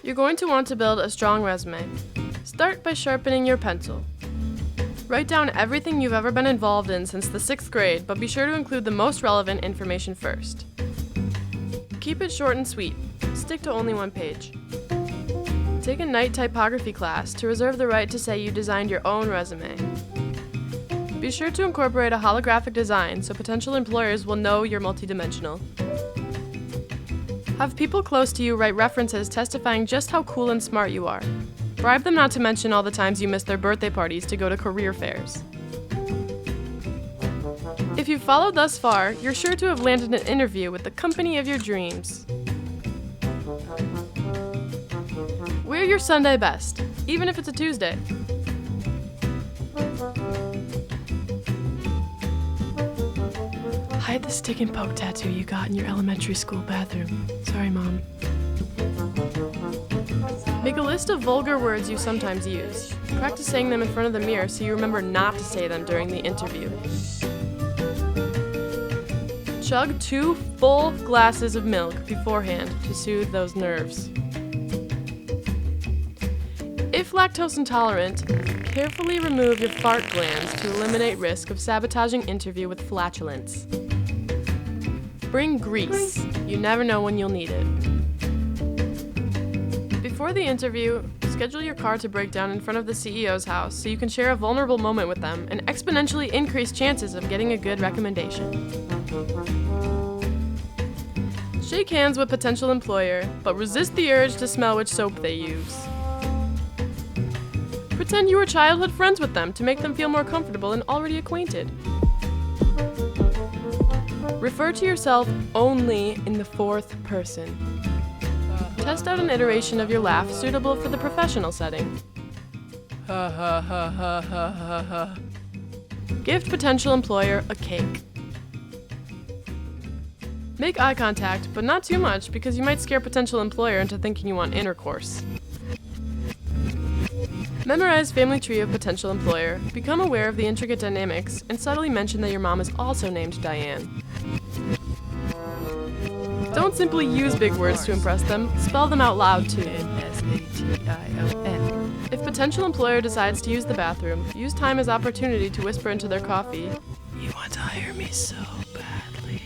You're going to want to build a strong resume. Start by sharpening your pencil. Write down everything you've ever been involved in since the 6th grade, but be sure to include the most relevant information first. Keep it short and sweet. Stick to only one page. Take a night typography class to reserve the right to say you designed your own resume. Be sure to incorporate a holographic design so potential employers will know you're multidimensional. Have people close to you write references testifying just how cool and smart you are. Bribe them not to mention all the times you missed their birthday parties to go to career fairs. If you've followed thus far, you're sure to have landed an interview with the company of your dreams. Wear your Sunday best, even if it's a Tuesday. Hide the stick and poke tattoo you got in your elementary school bathroom. Sorry, Mom. Make a list of vulgar words you sometimes use. Practice saying them in front of the mirror so you remember not to say them during the interview. Chug 2 full glasses of milk beforehand to soothe those nerves. If lactose intolerant, carefully remove your fart glands to eliminate risk of sabotaging interview with flatulence. Bring grease. You never know when you'll need it. Before the interview, schedule your car to break down in front of the CEO's house so you can share a vulnerable moment with them and exponentially increase chances of getting a good recommendation. Shake hands with potential employer, but resist the urge to smell which soap they use. Pretend you were childhood friends with them to make them feel more comfortable and already acquainted. Refer to yourself only in the 4th person. Test out an iteration of your laugh suitable for the professional setting. Ha ha ha ha ha ha ha. Gift potential employer a cake. Make eye contact, but not too much because you might scare potential employer into thinking you want intercourse. Memorize family tree of potential employer, become aware of the intricate dynamics, and subtly mention that your mom is also named Diane. Don't simply use big words to impress them, spell them out loud too. N-S-A-T-I-O-N. If potential employer decides to use the bathroom, use time as opportunity to whisper into their coffee, "You want to hire me so badly."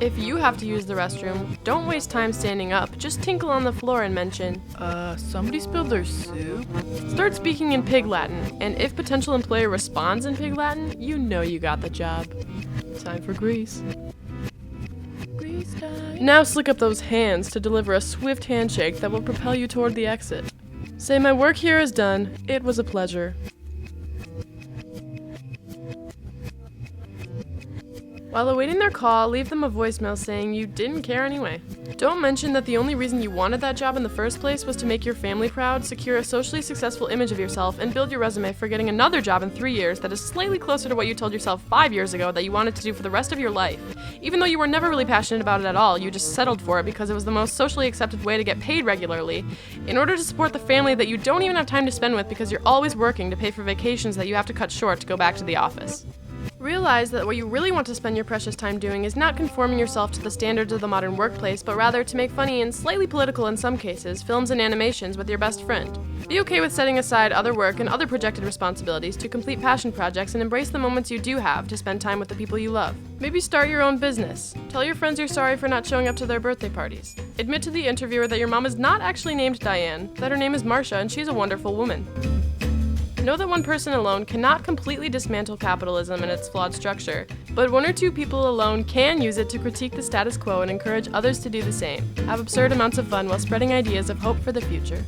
If you have to use the restroom, don't waste time standing up, just tinkle on the floor and mention, somebody spilled their soup? Start speaking in Pig Latin, and if potential employer responds in Pig Latin, you know you got the job. Time for grease. Grease time. Now slick up those hands to deliver a swift handshake that will propel you toward the exit. Say, "My work here is done. It was a pleasure." While awaiting their call, leave them a voicemail saying you didn't care anyway. Don't mention that the only reason you wanted that job in the first place was to make your family proud, secure a socially successful image of yourself, and build your resume for getting another job in 3 years that is slightly closer to what you told yourself 5 years ago that you wanted to do for the rest of your life. Even though you were never really passionate about it at all, you just settled for it because it was the most socially accepted way to get paid regularly, in order to support the family that you don't even have time to spend with because you're always working to pay for vacations that you have to cut short to go back to the office. Realize that what you really want to spend your precious time doing is not conforming yourself to the standards of the modern workplace, but rather to make funny and slightly political in some cases films and animations with your best friend. Be okay with setting aside other work and other projected responsibilities to complete passion projects and embrace the moments you do have to spend time with the people you love. Maybe start your own business. Tell your friends you're sorry for not showing up to their birthday parties. Admit to the interviewer that your mom is not actually named Diane, that her name is Marcia and she's a wonderful woman. Know that one person alone cannot completely dismantle capitalism and its flawed structure, but 1 or 2 people alone can use it to critique the status quo and encourage others to do the same. Have absurd amounts of fun while spreading ideas of hope for the future.